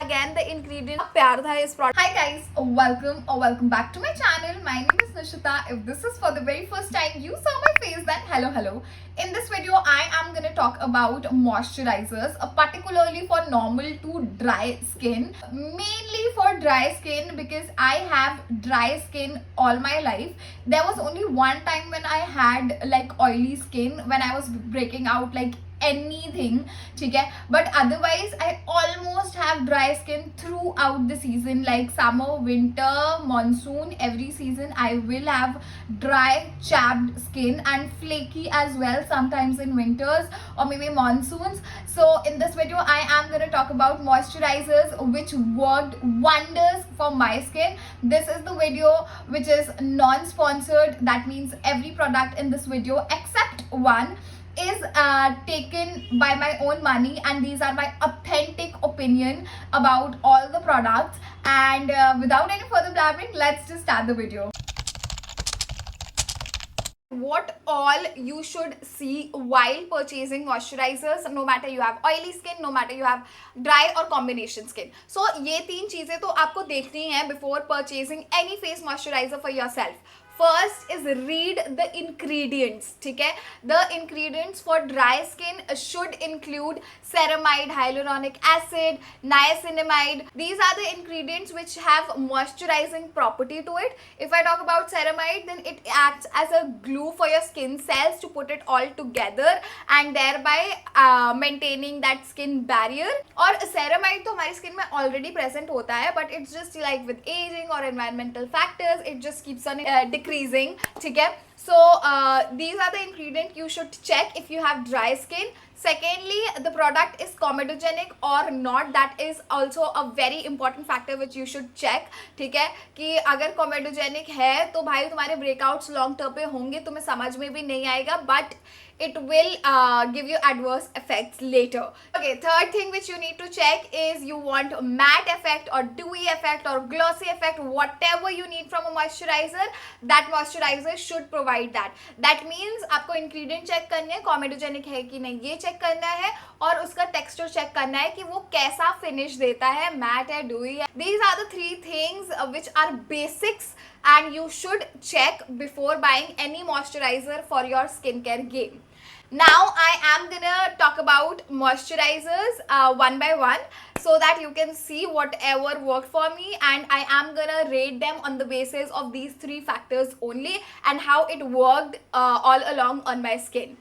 again the ingredient प्यार था इस product. Hi guys, welcome back to my channel. My name is Nishita. If this is for the very first time you saw my face, then hello. In this video I am gonna talk about moisturizers, particularly for normal to dry skin. Mainly for dry skin because I have dry skin all my life. There was only one time when I had like oily skin when I was breaking out like anything, ठीक है, but otherwise I almost have dry skin throughout the season, like summer, winter, monsoon, every season I will have dry chapped skin and flaky as well sometimes in winters or maybe monsoons. So in this video I am going to talk about moisturizers which worked wonders for my skin. This is the video which is non-sponsored, that means every product in this video except one is taken by my own money, and these are my authentic opinion about all the products. And without any further blabbering, let's just start the video. What all you should see while purchasing moisturizers, no matter you have oily skin, no matter you have dry or combination skin. So ये तीन चीजें तो आपको देखनी है before purchasing any face moisturizer for yourself. First is read the ingredients, ठीक है. The ingredients for dry skin should include ceramide, hyaluronic acid, niacinamide. These are the ingredients which have moisturizing property to it. If I talk about ceramide, then it acts as a glue for your skin cells to put it all together and thereby maintaining that skin barrier. और ceramide तो हमारी skin में already present होता है, but it's just like with aging or environmental factors, it just keeps on decreasing, ठीक है. So these are the ingredients you should check if you have dry skin. Secondly, the product is comedogenic or not. That is also a very important factor which you should check, ठीक है, कि अगर comedogenic है तो भाई तुम्हारे breakouts long term पे होंगे, तुम्हें समझ में भी नहीं आएगा, but it will give you adverse effects later. Okay, third thing which you need to check is you want matte effect or dewy effect or glossy effect, whatever you need from a moisturizer, that moisturizer should provide that. That means आपको ingredient check करने हैं, comedogenic है कि नहीं ये check करना है, और उसका texture check करना है कि वो कैसा finish देता है, matte है, dewy है. These are the three things which are basics and you should check before buying any moisturizer for your skincare game. Now I am gonna talk about moisturizers one by one so that you can see whatever worked for me, and I am gonna rate them on the basis of these three factors only and how it worked all along on my skin.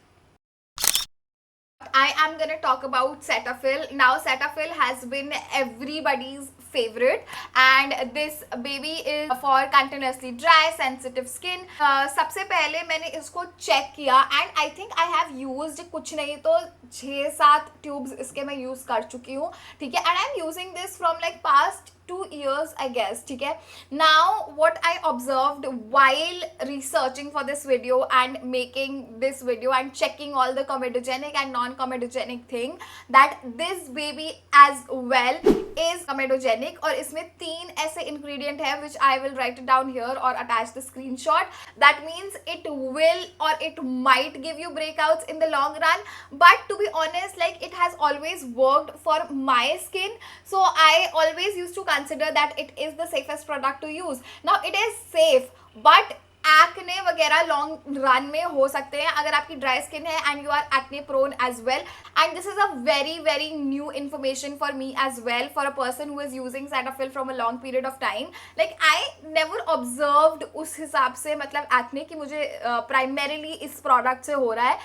I am gonna talk about Cetaphil. Now Cetaphil has been everybody's favorite and this baby is for continuously dry sensitive skin. सबसे पहले मैंने इसको check किया and I think I have used कुछ नहीं तो 6-7 tubes इसके मैं यूज़ कर चुकी हूँ, ठीक है, and I am using this from like past 2 years I guess, ठीक है. Now what I observed while researching for this video and making this video and checking all the comedogenic and non-comedogenic thing, that this baby as well is comedogenic और इसमें 3 ऐसे ingredient है which I will write it down here or attach the screenshot. That means it will or it might give you breakouts in the long run, but to be honest, like it has always worked for my skin, so I always used to consider that it is the safest product to use. Now it is safe, but acne वगैरह long run में हो सकते हैं अगर आपकी dry skin है and you are acne prone as well, and this is a very new information for me as well, for a person who is using Cetaphil from a long period of time. Like I never observed उस हिसाब से मतलब acne की मुझे primarily इस product से हो रहा है.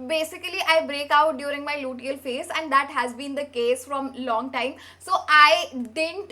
Basically I break out during my luteal phase and that has been the case from long time, so I didn't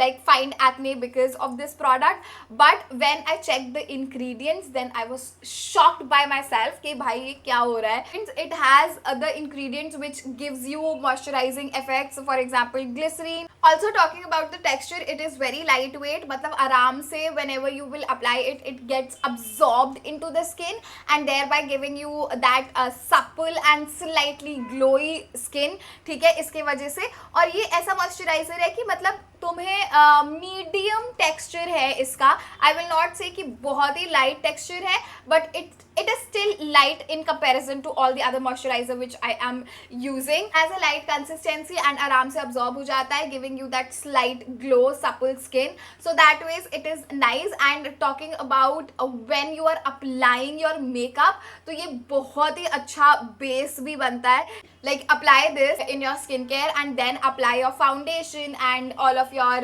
like find acne because of this product, but when I checked the ingredients then I was shocked by myself कि भाई ये क्या हो रहा है. It has other ingredients which gives you moisturizing effects, for example glycerine. Also talking about the texture, it is very lightweight, मतलब आराम से whenever you will apply it, it gets absorbed into the skin and thereby giving you that supple and slightly glowy skin, ठीक है, इसके वजह से. और ये ऐसा मॉइस्चराइजर है कि मतलब तुम्हें मीडियम टेक्सचर है इसका. आई विल नॉट से कि बहुत ही लाइट टेक्सचर है, but it is still light in comparison to all the other moisturizer which I am using. As a light consistency and आराम से absorb हो जाता है, giving you that slight glow, supple skin. So that ways it is nice. And talking about when you are applying your makeup, तो ये बहुत ही अच्छा base भी बनता है. Like apply this in your skincare and then apply your foundation and all of your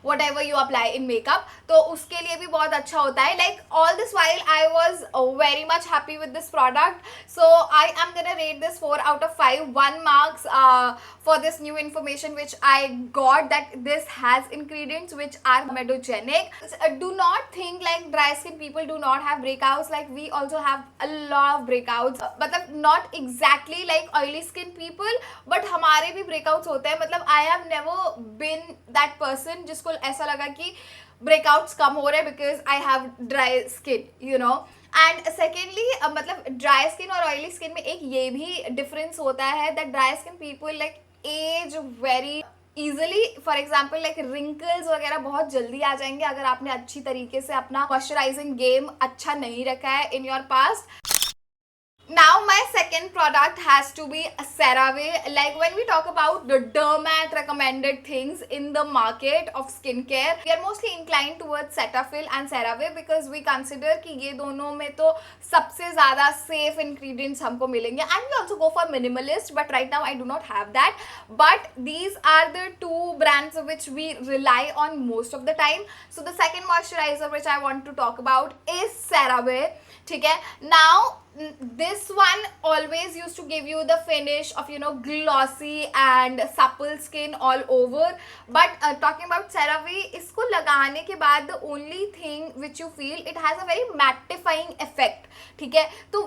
whatever you apply in makeup. तो उसके लिए भी बहुत अच्छा होता है. Like all this while I was very much happy with this product, so I am gonna rate this 4 out of 5. 1 marks for this new information which I got, that this has ingredients which are comedogenic. Do not think like dry skin people do not have breakouts. Like we also have a lot of breakouts, मतलब not exactly like oily skin people, but हमारे भी breakouts होते हैं. मतलब I have never been that person जिसको ऐसा लगा कि breakouts कम हो रहे because I have dry skin, you know. And secondly मतलब ड्राई स्किन और ऑयली स्किन में एक ये भी डिफरेंस होता है that dry skin people like age very easily. For example like wrinkles वगैरह बहुत जल्दी आ जाएंगे अगर आपने अच्छी तरीके से अपना मॉइस्चराइजिंग गेम अच्छा नहीं रखा है in your past. Now my second product has to be CeraVe. Like when we talk about the dermat recommended things in the market of skincare, we are mostly inclined towards Cetaphil and CeraVe because we consider कि ये दोनों में तो सबसे ज़्यादा safe ingredients हमको मिलेंगे. And we also go for minimalist, but right now I do not have that. But these are the two brands which we rely on most of the time. So the second moisturizer which I want to talk about is CeraVe. ठीक है. Now this one always used to give you the finish of, you know, glossy and supple skin all over, but talking about CeraVe, इसको लगाने के बाद the only thing which you feel, it has a very mattifying effect. ठीक है. तो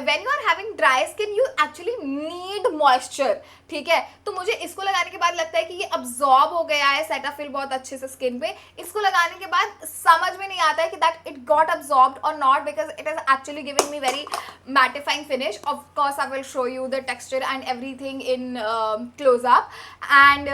when you are having dry skin you actually need moisture. ठीक है. तो मुझे इसको लगाने के बाद लगता है कि ये absorb हो गया है Cetaphil बहुत अच्छे से स्किन पे. इसको लगाने के बाद समझ में नहीं आता है कि that it got absorbed or not, because it is actually giving me very mattifying finish. Of course I will show you the texture and everything in close up. And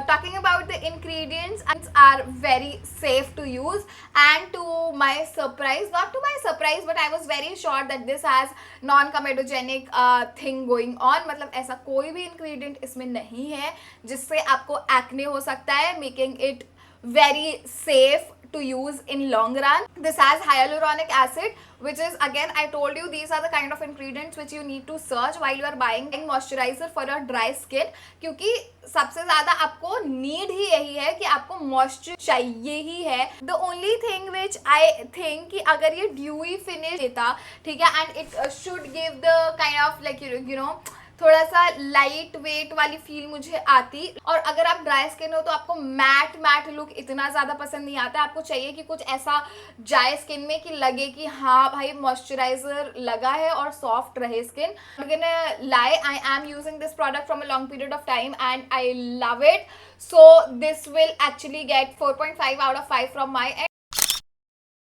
talking about the ingredients, are very safe to use, and to my surprise, not to my surprise, but I was very sure that this has non-comedogenic thing going on. मतलब ऐसा कोई भी ingredient इसमें नहीं है जिससे आपको acne हो सकता है, making it very safe to use in long run. This has hyaluronic acid, which is, again I told you, these are the kind of ingredients which you need to search while you are buying moisturizer for a dry skin, क्योंकि सबसे ज़्यादा आपको need ही यही है कि आपको moisture चाहिए ही है. The only thing which I think कि अगर ये ड्यूई फिनिश देता, ठीक है, and it should give the kind of like you know थोड़ा सा लाइट वेट वाली फील मुझे आती. और अगर आप ड्राई स्किन हो तो आपको मैट लुक इतना ज़्यादा पसंद नहीं आता. आपको चाहिए कि कुछ ऐसा ड्राई स्किन में कि लगे कि हाँ भाई मॉइस्चराइजर लगा है और सॉफ्ट रहे skin. Lie I am using this product from a long period of time and I love it. So this will actually get 4.5 out of 5 from my end.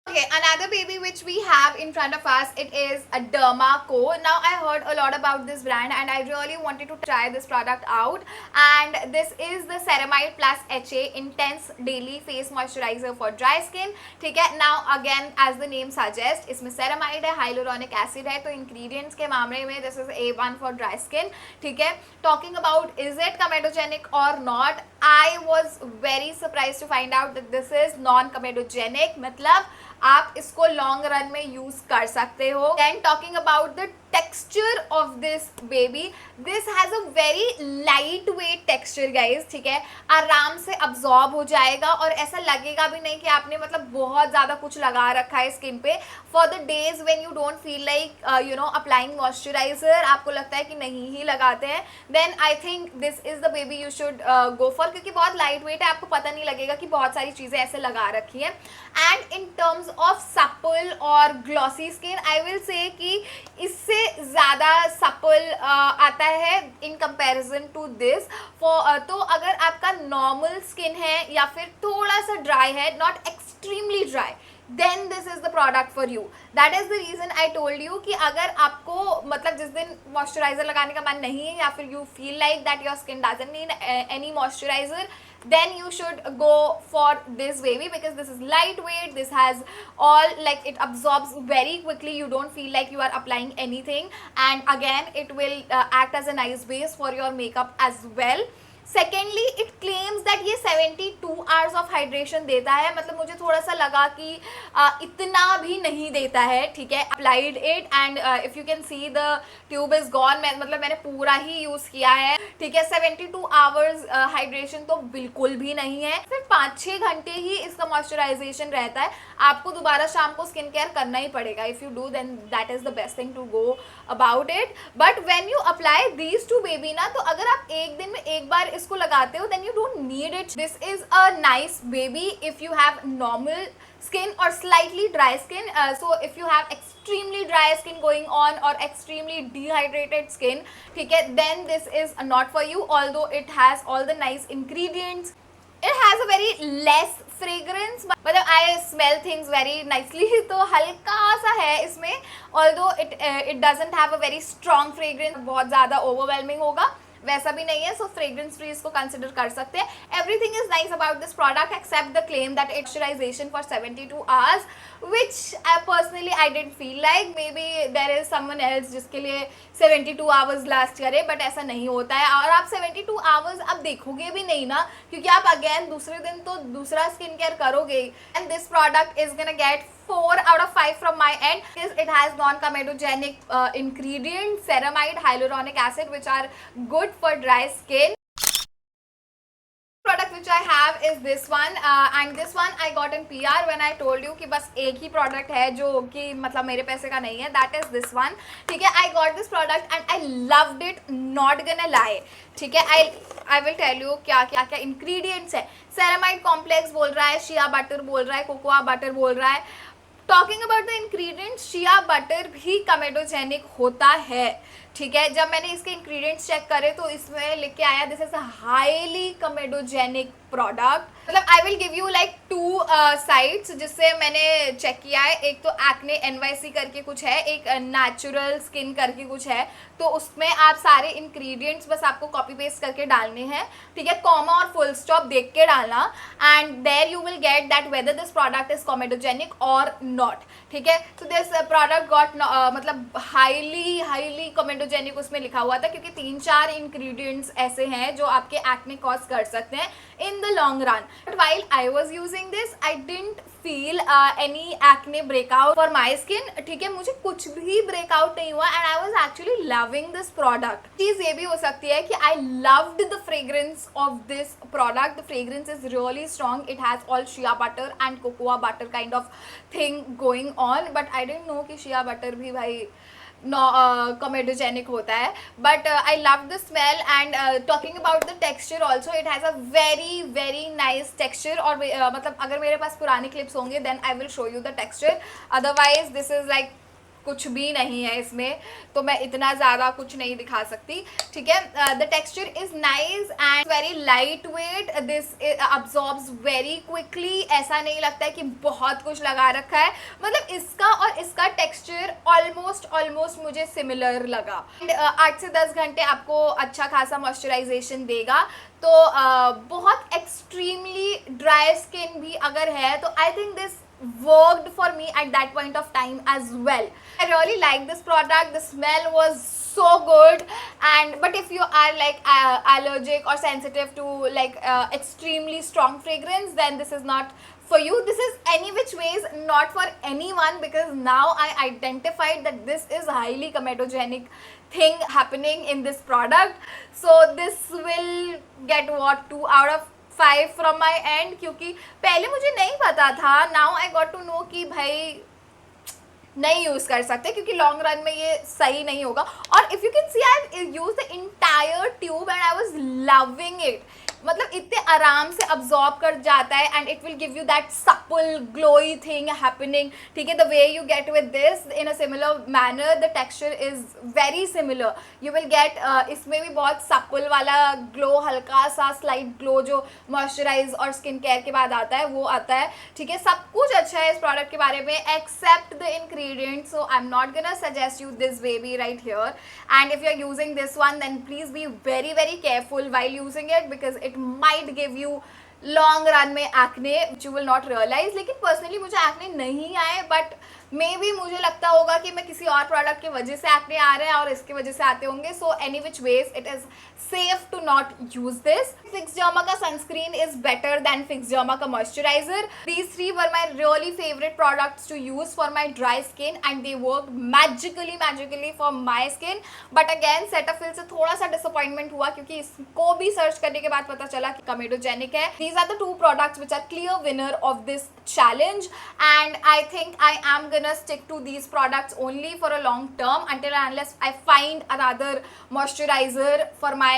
Okay, another baby which we have in front of us, it is a Derma Co. Now I heard a lot about this brand and I really wanted to try this product out, and this is the Ceramide Plus HA Intense Daily Face Moisturizer for Dry Skin. ठीक है. Now again as the name suggests, इसमें ceramide है, hyaluronic acid है, तो ingredients के मामले में this is A1 for dry skin. ठीक है. Talking about is it comedogenic or not, I was very surprised to find out that this is non-comedogenic. मतलब आप इसको लॉन्ग रन में यूज कर सकते हो. Then talking about the texture of this baby, this has a very lightweight texture guys. ठीक है. आराम से absorb हो जाएगा और ऐसा लगेगा भी नहीं कि आपने मतलब बहुत ज़्यादा कुछ लगा रखा है स्किन पे. For the days when you don't feel like you know applying moisturizer, आपको लगता है कि नहीं ही लगाते हैं, then I think this is the baby you should go for, क्योंकि बहुत lightweight है, आपको पता नहीं लगेगा कि बहुत सारी चीज़ें ऐसे लगा रखी हैं. And in terms of supple और glossy skin, I will say कि इससे ज़्यादा supple आता है in comparison to this. तो अगर आपका normal skin है या फिर थोड़ा सा dry है, not extremely dry, then this is the product for you. That is the reason I told you कि अगर आपको मतलब जिस दिन मॉइस्चराइजर लगाने का मन नहीं है या फिर you feel like that your skin doesn't need any moisturiser, then you should go for this baby because this is lightweight, this has all like it absorbs very quickly, you don't feel like you are applying anything, and again it will act as a nice base for your makeup as well. Secondly it claims that ये 72 hours of hydration देता है. मतलब मुझे थोड़ा सा लगा कि इतना भी नहीं देता है. ठीक है, applied it and if you can see the tube is gone. मतलब मैंने पूरा ही यूज किया है. ठीक है, 72 आवर्स हाइड्रेशन तो बिल्कुल भी नहीं है. सिर्फ 5-6 घंटे ही इसका मॉइस्चराइजेशन रहता है. आपको दोबारा शाम को स्किन केयर करना ही पड़ेगा. If you do then that is the best thing to go about it. But when you apply these to baby ना, तो अगर आप एक दिन में एक बार इसको लगाते हो then you don't need it. This is a nice baby if you have normal skin or slightly dry skin. So if you have extremely dry skin going on or extremely dehydrated skin, ठीक है, then this is not for you. Although it has all the nice ingredients, it has a very less fragrance. मतलब I smell things very nicely. तो हल्का सा है इसमें. Although it doesn't have a very strong fragrance. बहुत ज़्यादा overwhelming होगा वैसा भी नहीं है. सो फ्रेग्रेंस फ्री इसको कंसिडर कर सकते हैं. Everything is nice about this product except the claim that moisturization for 72 hours, which personally I didn't feel like. Maybe there is someone else जिसके लिए 72 आवर्स लास्ट करे, but ऐसा नहीं होता है. और आप 72 आवर्स अब देखोगे भी नहीं ना, क्योंकि आप अगेन दूसरे दिन तो दूसरा स्किन केयर करोगे. And this product is gonna get 4 out of 5 from my end because it has non-comedogenic ingredients, ceramide, hyaluronic acid, which are good for dry skin. Product which I have is this one, and this one I got in PR when I told you कि बस एक ही product है जो कि मतलब मेरे पैसे का नहीं है. That is this one. ठीक है, I got this product and I loved it, not gonna lie. ठीक है, I will tell you क्या क्या क्या ingredients है. Ceramide complex बोल रहा है, shea butter बोल रहा है, cocoa butter बोल रहा है. Talking about the ingredients, shea butter भी कमेडोजेनिक होता है. ठीक है, जब मैंने इसके इंग्रेडिएंट्स चेक करे तो इसमें लिख के आया this is a highly comedogenic product. मतलब I will give you like 2 sites जिससे मैंने चेक किया है. एक तो एक्ने NYC करके कुछ है, एक नेचुरल स्किन करके कुछ है. तो उसमें आप सारे इंग्रेडिएंट्स बस आपको कॉपी पेस्ट करके डालने हैं. ठीक है, कॉमा और फुल स्टॉप देख के डालना and there you will get that whether this product is comedogenic और नॉट. ठीक है, तो दिस प्रोडक्ट गॉट मतलब हाईली कमेडोजेनिक उसमें लिखा हुआ था, क्योंकि 3-4 इंग्रेडिएंट्स ऐसे हैं जो आपके एक्ने कॉज कर सकते हैं in the long run. But while I was using this, I didn't feel any acne breakout for my skin. ठीक है, मुझे कुछ भी breakout नहीं हुआ and I was actually loving this product. चीज़ ये भी हो सकती है कि I loved the fragrance of this product. The fragrance is really strong. It has all shea butter and cocoa butter kind of thing going on. But I didn't know कि shea butter भी भाई comedogenic होता है. But I love the smell and talking about the texture also, it has a very nice texture. और मतलब अगर मेरे पास पुराने clips होंगे then I will show you the texture. Otherwise this is like कुछ भी नहीं है इसमें, तो मैं इतना ज़्यादा कुछ नहीं दिखा सकती. ठीक है, the texture is nice and very light weight. This absorbs very quickly. ऐसा नहीं लगता है कि बहुत कुछ लगा रखा है. मतलब इसका और इसका टेक्सचर ऑलमोस्ट मुझे सिमिलर लगा. 8 से 10 घंटे आपको अच्छा खासा मॉइस्चराइजेशन देगा. तो बहुत एक्सट्रीमली ड्राई स्किन भी अगर है तो I think this worked for me at that point of time as well. I really like this product. The smell was so good. And but if you are like allergic or sensitive to like extremely strong fragrance, then this is not for you. This is any which ways not for anyone, because now I identified that this is highly comedogenic thing happening in this product. So this will get what 2 out of 5 from my end, क्योंकि पहले मुझे नहीं पता था. Now I got to know कि भाई नहीं use कर सकते क्योंकि लॉन्ग रन में ये सही नहीं होगा. और if you can see I have used the entire tube and I was loving it. मतलब इतने आराम से अब्जॉर्ब कर जाता है and it will give you that supple glowy thing happening, ठीक है. The way you get with this in a similar manner, the texture is very similar. You will get इसमें भी बहुत सपल वाला ग्लो, हल्का सा स्लाइट ग्लो जो moisturize और स्किन केयर के बाद आता है वो आता है, ठीक है. सब कुछ अच्छा है इस प्रोडक्ट के बारे में except the ingredients. So I am not gonna suggest you this baby right here. And if you are using this one then please be very very careful while using it because it might give you long run में acne which you will not realize. लेकिन personally मुझे acne नहीं आए, but may be मुझे लगता होगा कि मैं किसी और प्रोडक्ट की वजह से एक्ने आ रहे हैं और इसकी वजह से आते होंगे. So any which ways it is safe to not use this. Fixderma का sunscreen is better than Fixderma का moisturizer. These three were my really favourite products to use for my dry skin and they work magically for my skin. But again Cetaphil से थोड़ा सा disappointment हुआ क्योंकि इसको भी search करने के बाद पता चला कि कमेडोजेनिक है. These are the two products which are clear winner of this challenge, and I think I am gonna stick to these products only for a long term until and unless I find another moisturizer for my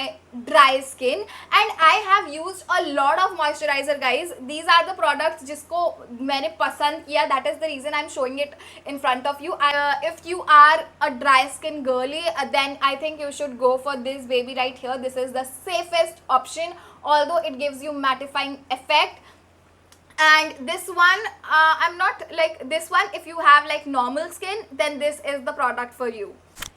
dry skin. And I have used a lot of moisturizer guys. These are the products जिसको मैंने पसंद किया. That is the reason I'm showing it in front of you. If you are a dry skin girly, then I think you should go for this baby right here. This is the safest option, although it gives you mattifying effect. And this one I'm not like this one. If you have like normal skin, then this is the product for you.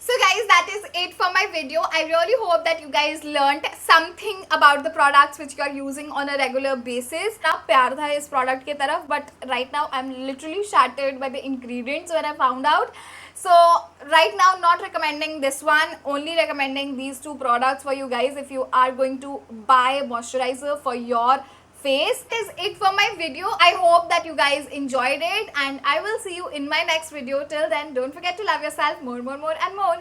So guys, that is it for my video. I really hope that you guys learned something about the products which you are using on a regular basis. ना प्यार था इस product के तरफ, but right now I'm literally shattered by the ingredients when I found out. So right now not recommending this one, only recommending these two products for you guys if you are going to buy a moisturizer for your face. Is it for my video. I hope that you guys enjoyed it and I will see you in my next video. Till then, don't forget to love yourself more and more.